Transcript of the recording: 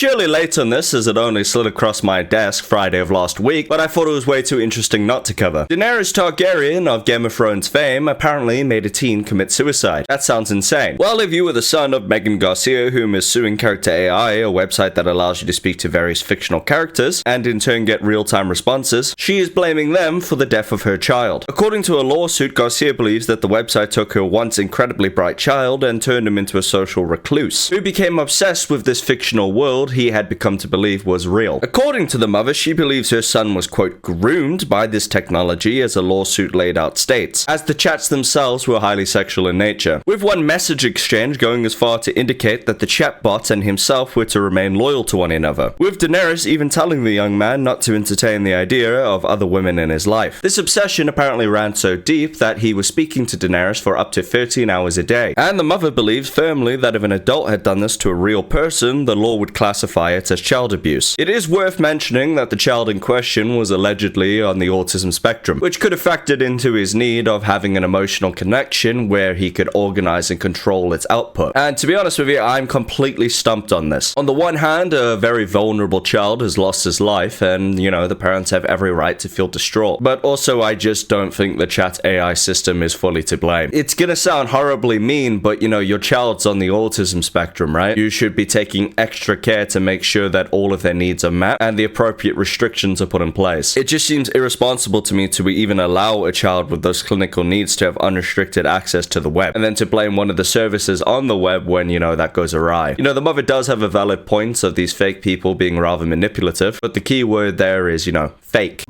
Surely late on this, as it only slid across my desk Friday of last week, but I thought it was way too interesting not to cover. Daenerys Targaryen of Game of Thrones fame apparently made a teen commit suicide. That sounds insane. Well, if you were the son of Megan Garcia, whom is suing Character AI, a website that allows you to speak to various fictional characters, and in turn get real-time responses, she is blaming them for the death of her child. According to a lawsuit, Garcia believes that the website took her once incredibly bright child and turned him into a social recluse, who became obsessed with this fictional world he had become to believe was real. According to the mother, she believes her son was, quote, groomed by this technology, as a lawsuit laid out states, as the chats themselves were highly sexual in nature, with one message exchange going as far to indicate that the chatbot and himself were to remain loyal to one another, with Daenerys even telling the young man not to entertain the idea of other women in his life. This obsession apparently ran so deep that he was speaking to Daenerys for up to 13 hours a day, and the mother believes firmly that if an adult had done this to a real person, the law would classify it as child abuse. It is worth mentioning that the child in question was allegedly on the autism spectrum, which could have factored into his need of having an emotional connection where he could organize and control its output. And to be honest with you, I'm completely stumped on this. On the one hand, a very vulnerable child has lost his life, and, you know, the parents have every right to feel distraught. But also, I just don't think the chat AI system is fully to blame. It's gonna sound horribly mean, but, you know, your child's on the autism spectrum, right? You should be taking extra care to make sure that all of their needs are met and the appropriate restrictions are put in place. It just seems irresponsible to me to even allow a child with those clinical needs to have unrestricted access to the web, and then to blame one of the services on the web when, you know, that goes awry. You know, the mother does have a valid point of these fake people being rather manipulative, but the key word there is, you know, fake.